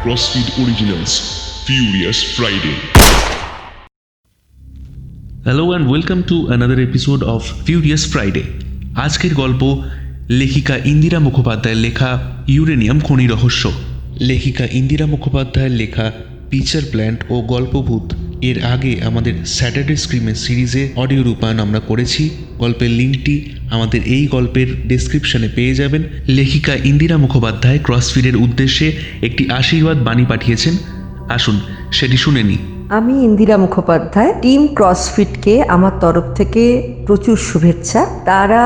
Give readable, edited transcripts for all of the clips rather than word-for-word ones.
CrossFit Originals Furious Friday. Hello and welcome to another episode of furious Friday. আজকের গল্প লেখিকা ইন্দিরা মুখোপাধ্যায়ের লেখা ইউরেনিয়াম খনি রহস্য। লেখিকা ইন্দিরা মুখোপাধ্যায়ের লেখা পিকচার প্ল্যান্ট ও গল্পভূত এর আগে আমাদের স্যাটারডে স্ক্রিমের সিরিজে অডিও রূপায়ণ আমরা করেছি। গল্পের লিঙ্কটি আমাদের এই গল্পের ডেসক্রিপশনে পেয়ে যাবেন। লেখিকা ইন্দিরা মুখোপাধ্যায় ক্রসফিটের উদ্দেশ্যে একটি আশীর্বাদ বাণী পাঠিয়েছেন, আসুন সেটি শুনে নিই। আমি ইন্দিরা মুখোপাধ্যায়। টিম ক্রসফিটকে আমার তরফ থেকে প্রচুর শুভেচ্ছা। তারা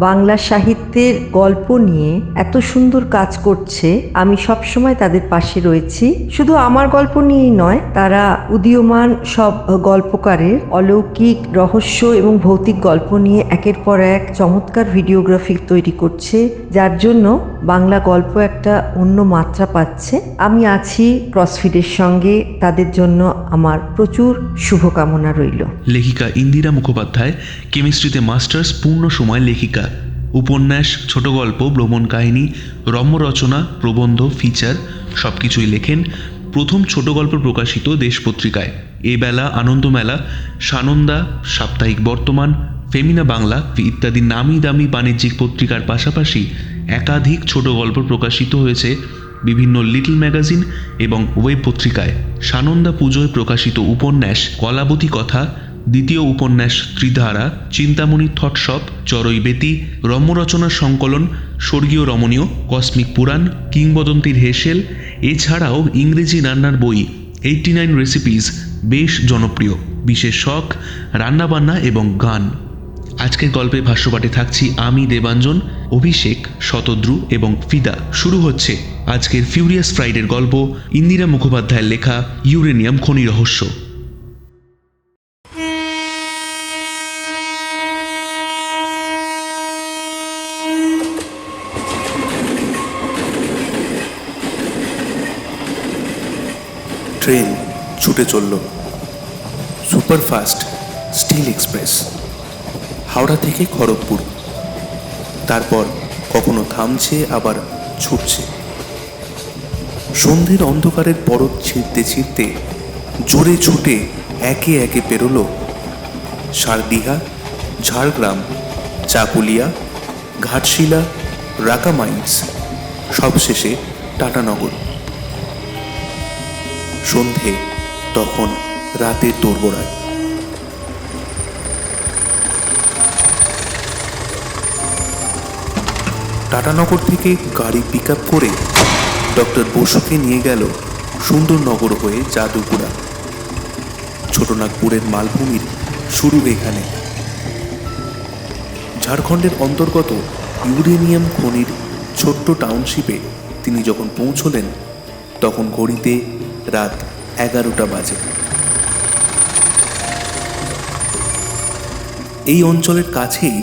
বাংলা সাহিত্যের গল্প নিয়ে এত সুন্দর কাজ করছে, আমি সবসময় তাদের পাশে রয়েছি। শুধু আমার গল্প নিয়েই নয়, তারা উদীয়মান সব গল্পকারের অলৌকিক রহস্য এবং ভৌতিক গল্প নিয়ে একের পর এক চমৎকার ভিডিওগ্রাফি তৈরি করছে, যার জন্য বাংলা গল্প একটা অন্য মাত্রা পাচ্ছে। আমি আছি ক্রসফিটের সঙ্গে, তাদের জন্য আমার প্রচুর শুভকামনা রইল। লেখিকা ইন্দিরা মুখোপাধ্যায় কেমিস্ট্রিতে মাস্টার্স, পূর্ণ সময় লেখিকা। উপন্যাস, ছোট গল্প, ভ্রমণ কাহিনী, রম্য রচনা, প্রবন্ধ, ফিচার সব কিছুই লেখেন। প্রথম ছোট গল্প প্রকাশিত দেশ পত্রিকায়, এবেলা, আনন্দমেলা, সানন্দা, সাপ্তাহিক বর্তমান, ফেমিনা বাংলা ইত্যাদি নামি দামি বাণিজ্যিক পত্রিকার পাশাপাশি একাধিক ছোট গল্প প্রকাশিত হয়েছে বিভিন্ন লিটল ম্যাগাজিন এবং ওয়েব পত্রিকায়। সানন্দা পুজোয় প্রকাশিত উপন্যাস কলাবতী কথা, দ্বিতীয় উপন্যাস ত্রিধারা, চিন্তামণি থটশপ, চড়ইবেতি, রম্যরচনার সংকলন স্বর্গীয় রমণীয়, কসমিক পুরাণ, কিংবদন্তির হেসেল, এছাড়াও ইংরেজি রান্নার বই 89 রেসিপিস বেশ জনপ্রিয়। বিশেষ শখ রান্নাবান্না এবং গান। আজকের গল্পে ভাষ্যপাঠে থাকছি আমি, দেবাঞ্জন, অভিষেক, শতদ্রু এবং ফিদা। শুরু হচ্ছে আজকের ফিউরিয়াস ফ্রাইডের গল্প ইন্দিরা মুখোপাধ্যায়ের লেখা ইউরেনিয়াম খনি রহস্য। ট্রেন ছুটে চলল। সুপারফাস্ট স্টিল এক্সপ্রেস, হাওড়া থেকে খড়গপুর। তারপর কখনো থামছে, আবার ছুটছে। সন্ধ্যের অন্ধকারের পরত ছিঁড়তে ছিঁড়তে জোরে ছুটে একে একে পেরোল সারদিঘা, ঝাড়গ্রাম, চাকুলিয়া, ঘাটশিলা, রাকা মাইন্স, সবশেষে টাটানগর। সন্ধে তখন রাতের দোরগোড়ায়। টাটানগর থেকে গাড়ি পিক আপ করে ডক্টর বসুকে নিয়ে গেল সুন্দরনগর হয়ে জাদুপুরা। ছোটনাগপুরের মালভূমির শুরু এখানে। ঝাড়খণ্ডের অন্তর্গত ইউরেনিয়াম খনির ছোট্ট টাউনশিপে তিনি যখন পৌঁছলেন, তখন ঘড়িতে রাত 11টা বাজে। এই অঞ্চলের কাছেই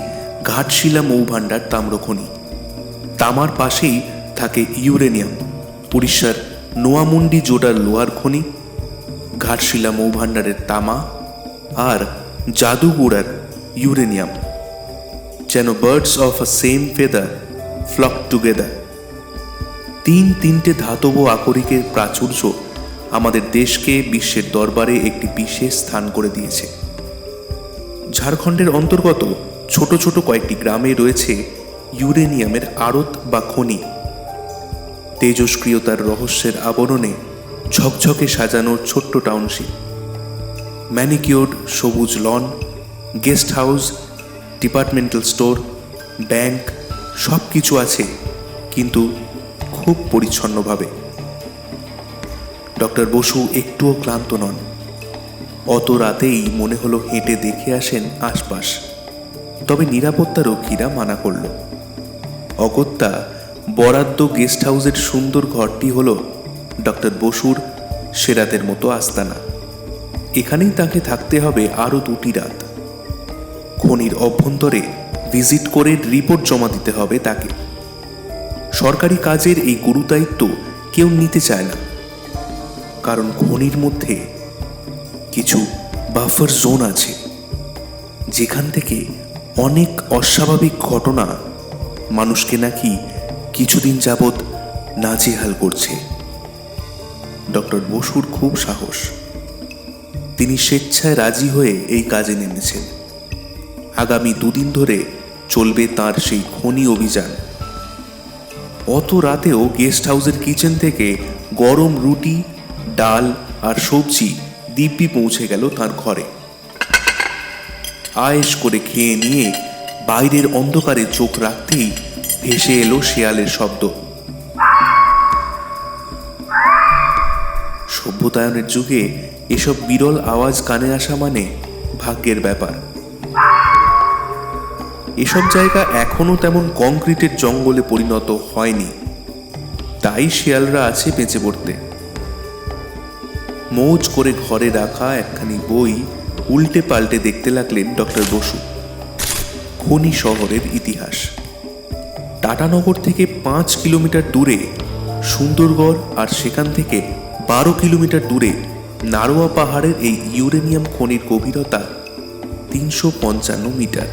ঘাটশিলা মৌভাণ্ডার তাম্রখনি। তামার পাশেই থাকে ইউরেনিয়াম, উড়িষ্যার নোয়ামুন্ডি জোডার লোহার খনি, ঘাটশিলা মৌভাণ্ডারের তামা আর জাদুগুড়ার ইউরেনিয়াম। যেন birds of a same feather flock together. তিনটে ধাতব আকরিকের প্রাচুর্য আমাদের দেশকে বিশ্বের দরবারে একটি বিশেষ স্থান করে দিয়েছে। ঝাড়খণ্ডের অন্তর্গত ছোট ছোট কয়েকটি গ্রামে রয়েছে ইউরেনিয়ামের আড়ত বা খনি। তেজস্ক্রিয়তার রহস্যের আবরণে ঝকঝকে সাজানো ছোট্ট টাউনশিপ। ম্যানিকিওর্ড সবুজ lawn, guest house, departmental store, bank সব কিছু আছে, কিন্তু খুব পরিচ্ছন্নভাবে। ডক্টর বসু একটুও ক্লান্ত নন। অত রাতেই মনে হলো হেঁটে দেখে আসেন আশপাশ, তবে নিরাপত্তারক্ষীরা মানা করল। অগত্যা বরাদ্দ গেস্ট হাউসের সুন্দর ঘরটি হল ডক্টর বসুর সেরাতের মতো আস্তানা। এখানেই তাকে থাকতে হবে আরও 2টি রাত। খনির অভ্যন্তরে ভিজিট করে রিপোর্ট জমা দিতে হবে তাকে। সরকারি কাজের এই গুরুদায়িত্ব কেউ নিতে চায় না, কারণ খনির মধ্যে কিছু বাফার জোন আছে, যেখান থেকে অনেক অস্বাভাবিক ঘটনা মানুষকে নাকি কিছুদিন যাবৎ নাজেহাল করছে। ডক্টর বসুর খুব সাহস। তিনি স্বেচ্ছায় রাজি হয়ে এই কাজে নেমেছেন। আগামী 2 দিন ধরে চলবে তার সেই খনি অভিযান। অত রাতেও গেস্ট হাউসের কিচেন থেকে গরম রুটি, ডাল আর সবজি দিব্যি পৌঁছে গেল তার ঘরে। আয়েশ করে খেয়ে নিয়ে বাইরের অন্ধকারে চোখ রাখতেই ভেসে এলো শেয়ালের শব্দ। সভ্যতায়নের যুগে এসব বিরল আওয়াজ কানে আসা মানে ভাগ্যের ব্যাপার। এসব জায়গা এখনো তেমন কংক্রিটের জঙ্গলে পরিণত হয়নি, তাই শেয়ালরা আছে বেঁচে পড়তে। মৌজ করে ঘরে রাখা একখানি বই উল্টে পাল্টে দেখতে লাগলেন ডক্টর বসু। খনি শহরের ইতিহাস। টাটানগর থেকে 5 কিলোমিটার দূরে সুন্দরগড় আর সেখান থেকে 12 কিলোমিটার দূরে নারোয়া পাহাড়ের এই ইউরেনিয়াম খনির গভীরতা 355 মিটার।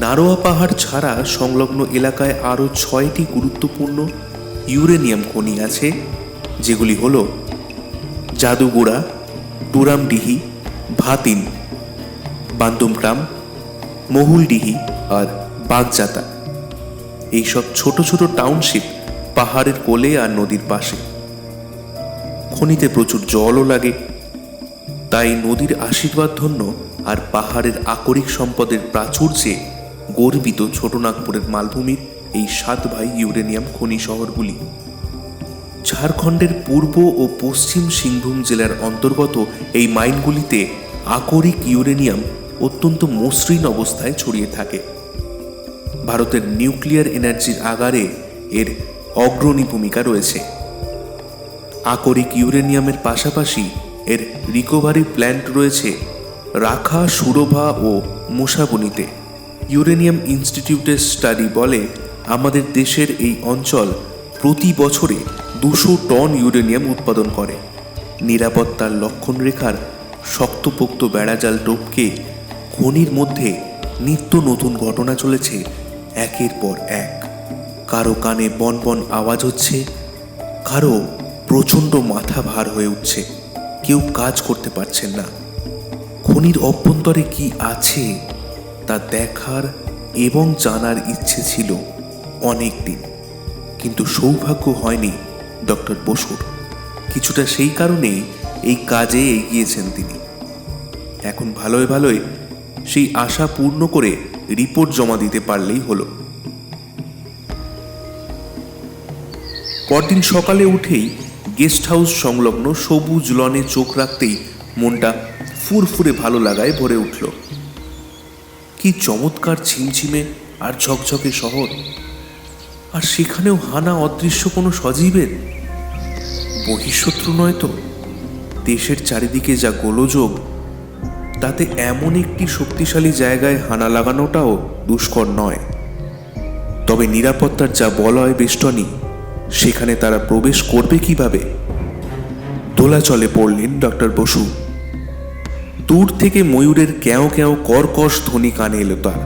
নারোয়া পাহাড় ছাড়া সংলগ্ন এলাকায় আরও 6টি গুরুত্বপূর্ণ ইউরেনিয়াম খনি আছে, যেগুলি হল জাদুগুড়া, টুরামডিহি, ভাতিন, বান্দুমগ্রাম, মহুলডিহি আর বাগজাতা। এইসব ছোট ছোট টাউনশিপ পাহাড়ের কোলে আর নদীর পাশে। খনিতে প্রচুর জলও লাগে, তাই নদীর আশীর্বাদ ধন্য আর পাহাড়ের আকরিক সম্পদের প্রাচুর্যে গর্বিত ছোটনাগপুরের মালভূমির এই 7 ভাই ইউরেনিয়াম খনি শহরগুলি। ঝাড়খণ্ডের পূর্ব ও পশ্চিম সিংভূম জেলার অন্তর্গত এই মাইনগুলিতে আকরিক ইউরেনিয়াম অত্যন্ত মসৃণ অবস্থায় ছড়িয়ে থাকে। ভারতের নিউক্লিয়ার এনার্জির আগারে এর অগ্রণী ভূমিকা রয়েছে। আকরিক ইউরেনিয়ামের পাশাপাশি এর রিকভারি প্ল্যান্ট রয়েছে রাখা, সুরভা ও মুসাবনিতে। ইউরেনিয়াম ইনস্টিটিউটের স্টাডি বলে আমাদের দেশের এই অঞ্চল প্রতি বছরে 200 টন ইউরেনিয়াম উৎপাদন করে। নিরাপত্তার লক্ষণরেখার শক্তপোক্ত বেড়াজাল টপকে খনির মধ্যে নিত্য নতুন ঘটনা চলেছে একের পর এক। কারো কানে বনবন আওয়াজ হচ্ছে, কারো প্রচণ্ড মাথা ভার হয়ে উঠছে, কেউ কাজ করতে পারছেন না। খনির অভ্যন্তরে কি আছে তা দেখার এবং জানার ইচ্ছে ছিল অনেক দিন, কিন্তু সৌভাগ্য হয়নি ডক্টর বসুর। কিছুটা সেই কারণেই এই কাজে এগিয়েছেন তিনি। এখন ভালোই ভালোই সেই আশা পূর্ণ করে রিপোর্ট জমা দিতে পারলেই হলো। পরদিন সকালে উঠেই গেস্ট হাউস সংলগ্ন সবুজ লনে চোখ রাখতেই মনটা ফুরফুরে ভালো লাগায় ভরে উঠল। কি চমৎকার ঝিমঝিমে আর ঝকঝকে শহর, আর সেখানেও হানা অদৃশ্য কোনো সজীবের। বহিঃশত্রু নয় তো? দেশের চারিদিকে যা গোলযোগ, তাতে এমন একটি শক্তিশালী জায়গায় হানা লাগানোটাও দুষ্কর নয়। তবে নিরাপত্তার যা বলয় বেষ্টনী, সেখানে তারা প্রবেশ করবে কিভাবে? দোলাচলে পড়লেন ডক্টর বসু। দূর থেকে ময়ূরের ক্যাও ক্যাও কর্কশ ধ্বনি কানে এলো তার।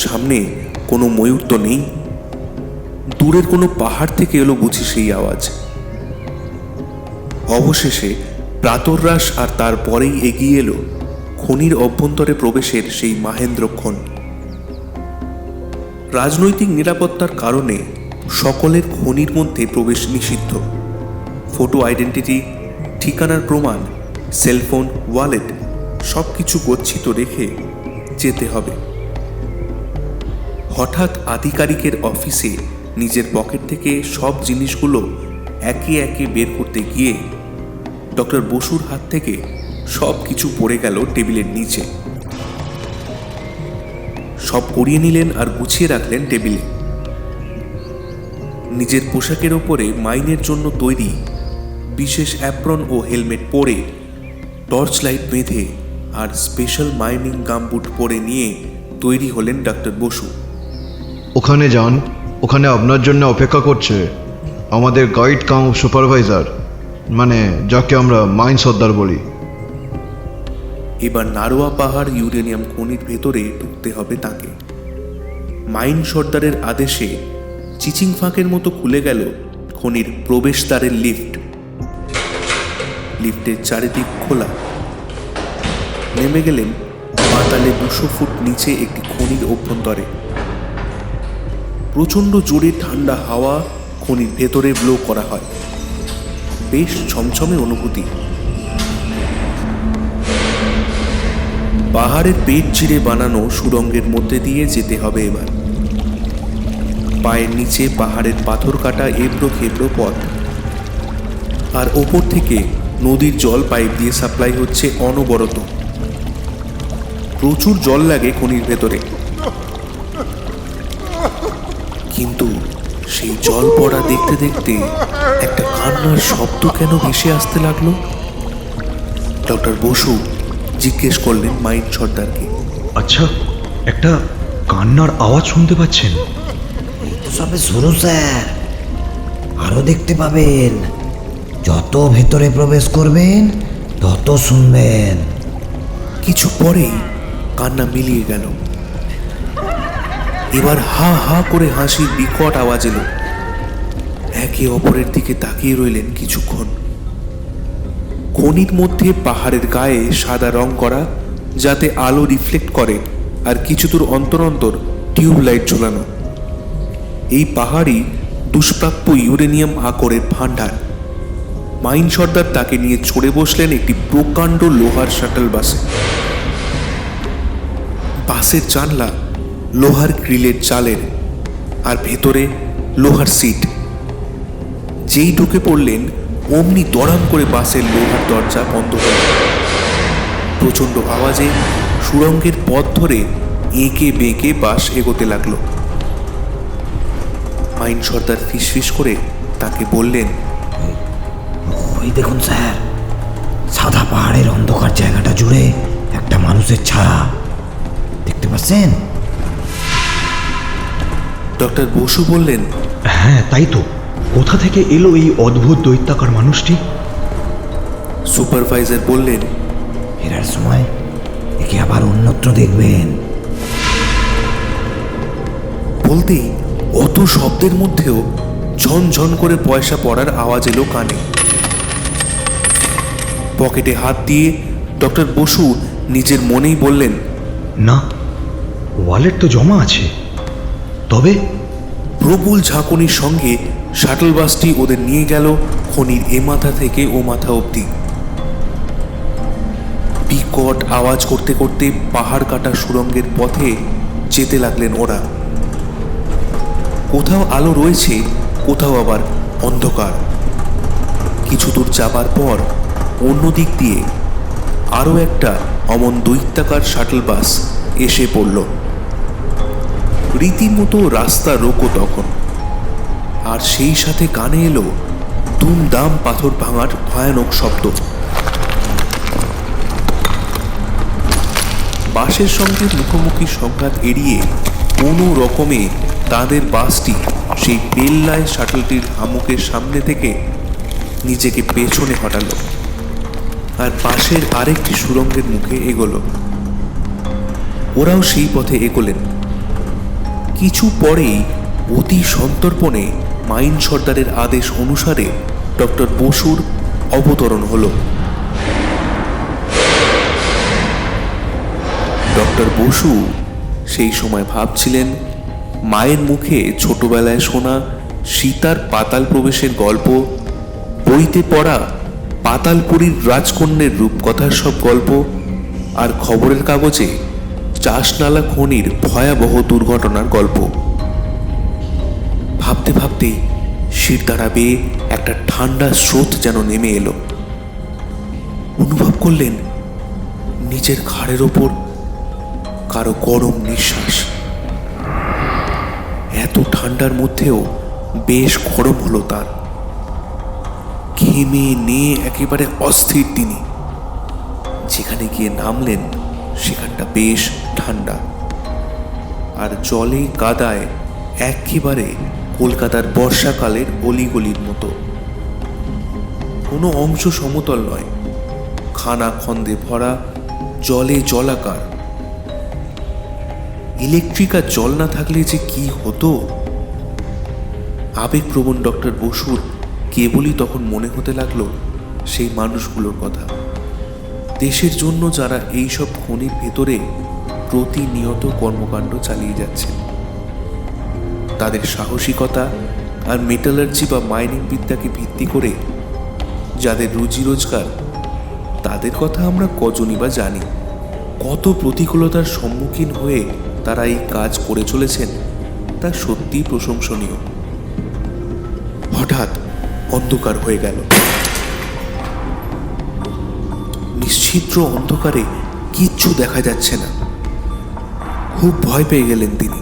সামনে কোনো ময়ূর তো নেই, দূরের কোনো পাহাড় থেকে এলো বুঝি সেই আওয়াজ। অবশেষে প্রাতরাশ আর তারপরেই এগিয়ে এলো খনির অভ্যন্তরে প্রবেশের সেই মাহেন্দ্রক্ষণ। রাজনৈতিক নিরাপত্তার কারণে সকলের খনির মধ্যে প্রবেশ নিষিদ্ধ। ফটো আইডেন্টিটি, ঠিকানার প্রমাণ, সেলফোন, ওয়ালেট সব কিছু গচ্ছিত রেখে যেতে হবে। হঠাৎ আধিকারিকের অফিসে নিজের পকেট থেকে সব জিনিসগুলো একে একে বের করতে গিয়ে ডক্টর বসুর হাত থেকে সব কিছু পড়ে গেল টেবিলের নিচে। সব করিয়ে নিলেন আর গুছিয়ে রাখলেন টেবিলে। নিজের পোশাকের ওপরে মাইনের জন্য তৈরি বিশেষ অ্যাপ্রন ও হেলমেট পরে, টর্চ লাইট বেঁধে আর স্পেশাল মাইনিং গামবুট পরে নিয়ে তৈরি হলেন ডক্টর বসু। ওখানে যান, ওখানে আপনার জন্য অপেক্ষা করছে আমাদের গাইড কাম সুপারভাইজার, মানে যাকে আমরা মাইন সর্দার বলি। এবার নারোয়া পাহাড় ইউরেনিয়াম খনির ভেতরে ঢুকতে হবে তাকে। মাইন সর্দারের আদেশে চিচিং ফাঁকের মতো খুলে গেল খনির প্রবেশদ্বারের লিফট। লিফটের চারিদিক খোলা। নেমে গেলেন পাতালে 200 ফুট নিচে একটি খনির অভ্যন্তরে। প্রচণ্ড জোরে ঠান্ডা হাওয়া খনির ভেতরে ব্লো করা হয়। বেশ ছমছমে অনুভূতি। পাহাড়ের পেট চিরে বানানো সুড়ঙ্গের মধ্যে দিয়ে যেতে হবে এবার। পায়ের নিচে পাহাড়ের পাথর কাটা এবড়ো খেবড়ো পথ, আর ওপর থেকে নদীর জল পাইপ দিয়ে সাপ্লাই হচ্ছে অনবরত। প্রচুর জল লাগে খনির ভেতরে, কিন্তু সেই জল পড়া দেখতে দেখতে একটা কান্নার শব্দ কেন ভেসে আসতে লাগলো? ডক্টর বসু জিজ্ঞেস করলেন মাইন সর্দারকে। আচ্ছা, একটা কান্নার আওয়াজ শুনতে পাচ্ছেন? এই তো সবে শুরু স্যার, আরো দেখতে পাবেন। যত ভেতরে প্রবেশ করবেন তত শুনবেন। কিছু পরেই কান্না মিলিয়ে গেল। এবার হা হা করে হাসির বিকট আওয়াজ এলো। একে অপরের দিকে তাকিয়ে রইলেন কিছুক্ষণ। খনির মধ্যে পাহাড়ের গায়ে সাদা রং করা, যাতে আলো রিফ্লেক্ট করে, আর কিছু দূর অন্তর অন্তর টিউবলাইট ঝোলানো। এই পাহাড়ই দুষ্প্রাপ্য ইউরেনিয়াম আকরের ভাণ্ডার। মাইন সর্দার তাকে নিয়ে চড়ে বসলেন একটি প্রকাণ্ড লোহার শাটল বাসে। বাসের জানলা লোহার গ্রিলের চালের, আর ভেতরে লোহার সিট। যেই ঢুকে পড়লেন অমনি দড়াম করে বাসের লোহার দরজা বন্ধ হল। প্রচণ্ড আওয়াজে সুড়ঙ্গের পথ ধরে এঁকে বেঁকে বাস এগোতে লাগলো। মাইন সর্দার ফিসফিস করে তাকে বললেন, ওই দেখুন স্যার, সাদা পাহাড়ের অন্ধকার জায়গাটা জুড়ে একটা মানুষের ছায়া দেখতে পাচ্ছেন? ডক্টর বসু বললেন, হ্যাঁ তাই তো। কোথা থেকে এলো এই অদ্ভুত দৈত্যাকার মানুষটি? সুপারভাইজার বললেন, ফেরার সময় একে আবার অন্যত্র দেখবেন। বলতেই অত শব্দের মধ্যেও ঝনঝন করে পয়সা পড়ার আওয়াজ এলো কানে। পকেটে হাত দিয়ে ডক্টর বসু নিজের মনেই বললেন, না, ওয়ালেট তো জমা আছে। তবে প্রবল ঝাঁকুনির সঙ্গে শাটল বাসটি ওদের নিয়ে গেল খনির এ মাথা থেকে ও মাথা অবধি। বিকট আওয়াজ করতে করতে পাহাড় কাটা সুড়ঙ্গের পথে যেতে লাগলেন ওরা। কোথাও আলো রয়েছে, কোথাও আবার অন্ধকার। কিছু দূর যাবার পর অন্য দিক দিয়ে আরও একটা অমন দৈত্যাকার শাটল বাস এসে পড়ল। রীতিমতো রাস্তা রোকো তখন, আর সেই সাথে কানে এলো দুমদাম পাথর ভাঙার ভয়ানক শব্দ। বাসের সঙ্গে মুখোমুখি সংঘাত এড়িয়ে কোনো রকমে তাদের বাসটি সেই পেল্লায় শাটলটির হামুকের সামনে থেকে নিজেকে পেছনে হটালো, আর পাশের আরেকটি সুড়ঙ্গের মুখে এগোলো। ওরাও সেই পথে এগোলেন। কিছু পরেই অতি সন্তর্পণে মাইন সর্দারের আদেশ অনুসারে ডক্টর বসুর অবতরণ হল। ডক্টর বসু সেই সময় ভাবছিলেন মায়ের মুখে ছোটবেলায় শোনা সীতার পাতাল প্রবেশের গল্প, বইতে পড়া পাতালপুরীর রাজকন্যের রূপকথার সব গল্প, আর খবরের কাগজে চাষনালা খনির ভয়াবহ দুর্ঘটনার গল্প। ভাবতে ভাবতেই শিরদাঁড়া বেয়ে একটা ঠান্ডা স্রোত যেন নেমে এলো। অনুভব করলেন নিজের ঘাড়ের ওপর কারো গরম নিঃশ্বাস। এত ঠান্ডার মধ্যেও বেশ গরম হলো তার। ঘেমে নিয়ে একেবারে অস্থির তিনি। যেখানে গিয়ে নামলেন সেখানটা বেশ ঠান্ডা, আর জলে কাদায় একেবারে কলকাতার বর্ষাকালের অলিগলির মতো। কোনো অংশ সমতল নয়, খানা খন্দে ভরা, জলে জলাকার। ইলেকট্রিক আর জল না থাকলে যে কি হতো। আবেগপ্রবণ ডক্টর বসুর কেবলই তখন মনে হতে লাগলো সেই মানুষগুলোর কথা, দেশের জন্য যারা এইসব খনির ভেতরে প্রতিনিয়ত কর্মকাণ্ড চালিয়ে যাচ্ছেন। তাদের সাহসিকতা আর মেটালার্জি বা মাইনিং বিদ্যাকে ভিত্তি করে যাদের রুজি রোজগার, তাদের কথা আমরা কজনই বা জানি। কত প্রতিকূলতার সম্মুখীন হয়ে তারা এই কাজ করে চলেছেন তা সত্যিই প্রশংসনীয়। হঠাৎ অন্ধকার হয়ে গেল। নিশ্ছিদ্র অন্ধকারে কিচ্ছু দেখা যাচ্ছে না। খুব ভয় পেয়ে গেলেন তিনি।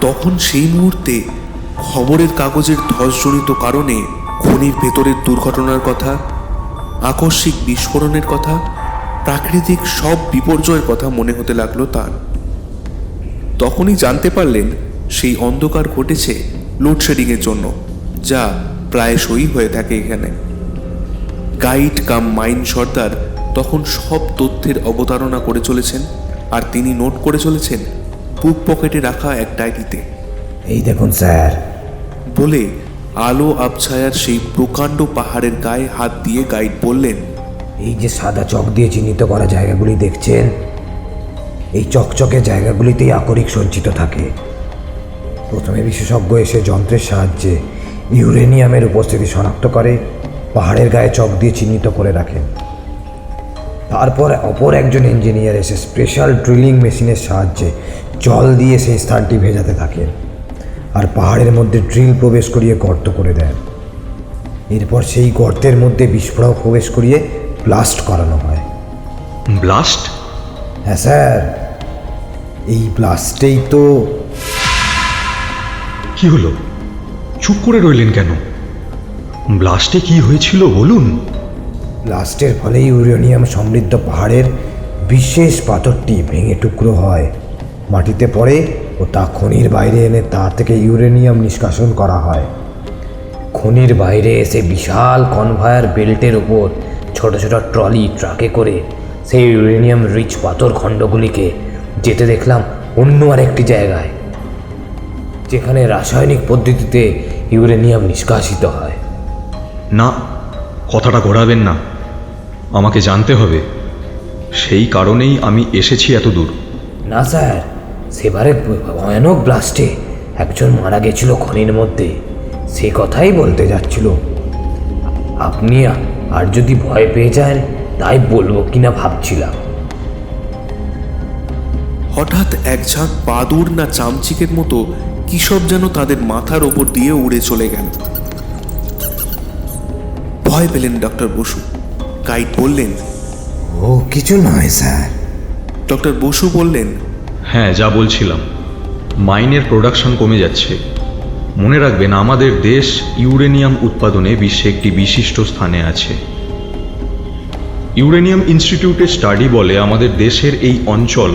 তখন সেই মুহূর্তে খবরের কাগজের ধসজনিত কারণে খনির ভেতরের দুর্ঘটনার কথা, আকস্মিক বিস্ফোরণের কথা, প্রাকৃতিক সব বিপর্যয়ের কথা মনে হতে লাগলো তার। তখনই জানতে পারলেন সেই অন্ধকার ঘটেছে লোডশেডিংয়ের জন্য, যা প্রায়শই হয়ে থাকে এখানে। গাইড কাম মাইন সর্দার তখন সব তথ্যের অবতারণা করে চলেছেন, আর তিনি নোট করে চলেছেন বুক পকেটে রাখা এক ডায়েরিতে। এই দেখুন স্যার, বলে আলো আবছায়ার সেই প্রকাণ্ড পাহাড়ের গায়ে হাত দিয়ে গাইড বললেন, এই যে সাদা চক দিয়ে চিহ্নিত করা জায়গাগুলি দেখছেন, এই চকচকে জায়গাগুলিতেই আকরিক সঞ্চিত থাকে। প্রথমে বিশেষজ্ঞ এসে যন্ত্রের সাহায্যে ইউরেনিয়ামের উপস্থিতি শনাক্ত করে পাহাড়ের গায়ে চক দিয়ে চিহ্নিত করে রাখেন। তারপর অপর একজন ইঞ্জিনিয়ার এসে স্পেশাল ড্রিলিং মেশিনের সাহায্যে জল দিয়ে সেই স্থানটি ভেজাতে থাকেন আর পাহাড়ের মধ্যে ড্রিল প্রবেশ করিয়ে গর্ত করে দেন। এরপর সেই গর্তের মধ্যে বিস্ফোরক প্রবেশ করিয়ে ব্লাস্ট করানো হয়। ব্লাস্ট? হ্যাঁ স্যার, এই ব্লাস্টেই তো। কি হলো? চুপ করে রইলেন কেন? ব্লাস্টে কি হয়েছিল বলুন। ব্লাস্টের ফলে ইউরেনিয়াম সমৃদ্ধ পাহাড়ের বিশেষ পাথরটি ভেঙে টুকরো হয়, মাটিতে পড়ে ও তা খনির বাইরে এনে তা থেকে ইউরেনিয়াম নিষ্কাশন করা হয়। খনির বাইরে এসে বিশাল কনভেয়ার বেল্টের ওপর ছোট ছোট ট্রলি ট্রাকে করে সেই ইউরেনিয়াম রিচ পাথর খণ্ডগুলিকে যেতে দেখলাম অন্য আরেকটি জায়গায়, যেখানে রাসায়নিক পদ্ধতিতে ইউরেনিয়াম নিষ্কাশিত হয়। না, কথাটা ঘোরাবেন না, আমাকে জানতে হবে। সেই কারণেই আমি এসেছি এত দূর। না স্যার, সেবারে ভয়ানক ব্লাস্টে একজন মারা গেছিল খনির মধ্যে, সে কথাই বলতে যাচ্ছিল। আপনি আর যদি ভয় পেয়ে যান তাই বলবো কিনা ভাবছিলাম। হঠাৎ এক ঝাঁক বাদুড় না চামচিকের মতো কি সব যেন তাদের মাথার ওপর দিয়ে উড়ে চলে গেল। ভয় পেলেন ডক্টর বসু। গাইড বললেন, ও কিছু নয় স্যার। ডক্টর বসু বললেন, হ্যাঁ, যা বলছিলাম, মাইনের প্রোডাকশন কমে যাচ্ছে। মনে রাখবেন, আমাদের দেশ ইউরেনিয়াম উৎপাদনে বিশ্বে একটি বিশিষ্ট স্থানে আছে। ইউরেনিয়াম ইনস্টিটিউটের স্টাডি বলে আমাদের দেশের এই অঞ্চল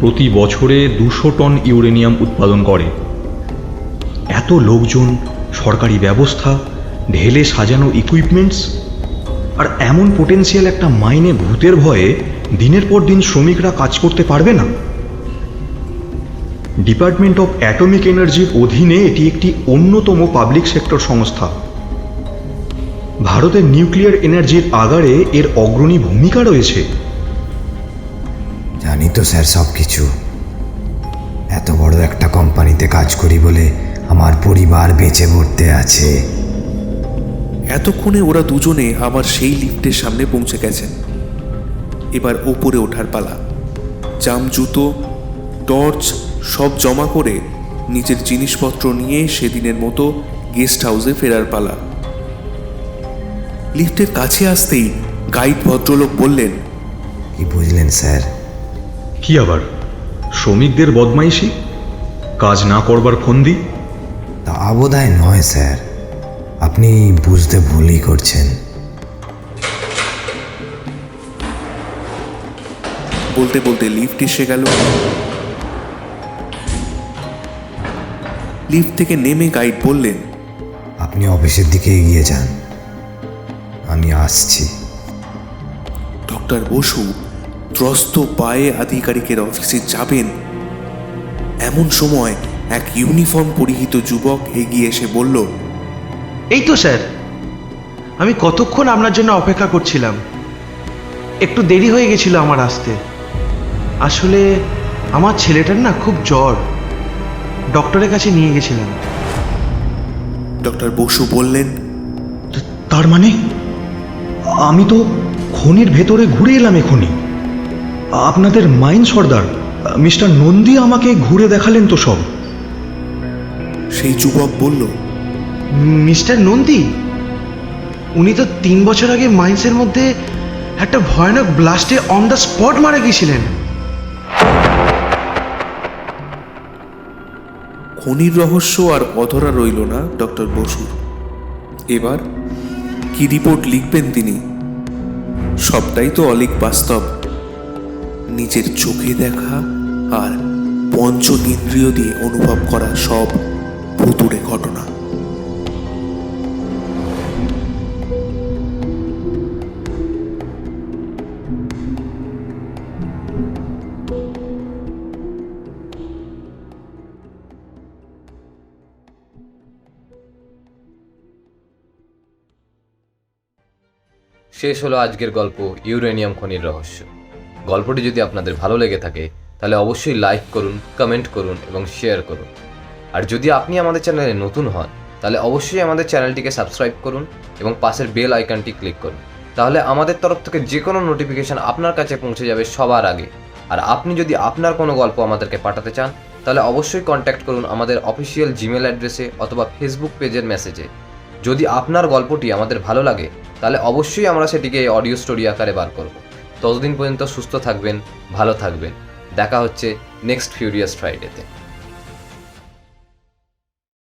প্রতি বছরে 200 টন ইউরেনিয়াম উৎপাদন করে। এত লোকজন, সরকারি ব্যবস্থা, ঢেলে সাজানো ইকুইপমেন্টস, আর এমন পোটেন্সিয়াল একটা মাইনে ভূতের ভয়ে দিনের পর দিন শ্রমিকরা কাজ করতে পারবে না। ডিপার্টমেন্ট অফ অ্যাটমিক এনার্জির অধীনে এটি একটি অন্যতম পাবলিক সেক্টর সংস্থা। ভারতের নিউক্লিয়ার এনার্জির আগারে এর অগ্রণী ভূমিকা রয়েছে। জানি তো স্যার সব কিছু। এত বড় একটা কোম্পানিতে কাজ করি বলে আমার পরিবার বেঁচে পড়তে আছে। এতক্ষণে ওরা দুজনে আবার সেই লিফটের সামনে পৌঁছে গেছেন। এবার ওপরে ওঠার পালা। জাম জুতো, টর্চ সব জমা করে নিজের জিনিসপত্র নিয়ে সেদিনের মতো গেস্ট হাউসে ফেরার পালা। লিফটের কাছে আসতেই গাইড ভদ্রলোক বললেন, কি বুঝলেন স্যার? কি আবার? শ্রমিকদের বদমাইশি, কাজ না করবার ফন্দি? তা বোধহয় নয় স্যার, আপনি বুঝতে ভুলই করছেন। বলতে বলতে লিফট এসে গেল। লিফট থেকে নেমে গাইড বললেন, আপনি অফিসের দিকে এগিয়ে যান, আমি আসছি। ডক্টর বসু ত্রস্ত পায়ে আধিকারিকের অফিসে যাবেন এমন সময় এক ইউনিফর্ম পরিহিত যুবক এগিয়ে এসে বলল, এই তো স্যার, আমি কতক্ষণ আপনার জন্য অপেক্ষা করছিলাম। একটু দেরি হয়ে গেছিল আমার আসতে। আসলে আমার ছেলেটার না খুব জ্বর, ডক্টরের কাছে নিয়ে গেছিলাম। ডক্টর বসু বললেন, তার মানে আমি তো খনির ভেতরে ঘুরে এলাম এখনই। আপনাদের মাইন সর্দার মিস্টার নন্দী আমাকে ঘুরে দেখালেন তো সব। সেই যুবক বলল, মিস্টার নন্দী, উনি তো 3 বছর আগে মাইন্সের মধ্যে একটা ভয়ানক ব্লাস্টে অন দ্য স্পট মারা গিয়েছিলেন। খনির রহস্য আর অধরা রইল না ডক্টর বসুর। এবার কি রিপোর্ট লিখবেন তিনি? সবটাই তো অলীক বাস্তব, নিজের চোখে দেখা আর পঞ্চ ইন্দ্রিয় দিয়ে অনুভব করা সব ভুতুড়ে ঘটনা। শেষ হলো আজকের গল্প ইউরেনিয়াম খনির রহস্য। গল্পটি যদি আপনাদের ভালো লেগে থাকে তাহলে অবশ্যই লাইক করুন, কমেন্ট করুন এবং শেয়ার করুন। আর যদি আপনি আমাদের চ্যানেলে নতুন হন তাহলে অবশ্যই আমাদের চ্যানেলটিকে সাবস্ক্রাইব করুন এবং পাশের বেল আইকনটি ক্লিক করুন। তাহলে আমাদের তরফ থেকে যে কোনো নোটিফিকেশান আপনার কাছে পৌঁছে যাবে সবার আগে। আর আপনি যদি আপনার কোনো গল্প আমাদেরকে পাঠাতে চান তাহলে অবশ্যই কন্ট্যাক্ট করুন আমাদের অফিসিয়াল জিমেল অ্যাড্রেসে অথবা ফেসবুক পেজের মেসেজে। যদি আপনার গল্পটি আমাদের ভালো লাগে তাহলে অবশ্যই আমরা সেটিকে অডিও স্টোরি আকারে বার করব। ততদিন পর্যন্ত সুস্থ থাকবেন, ভালো থাকবেন। দেখা হচ্ছে নেক্সট ফিউরিয়াস ফ্রাইডেতে।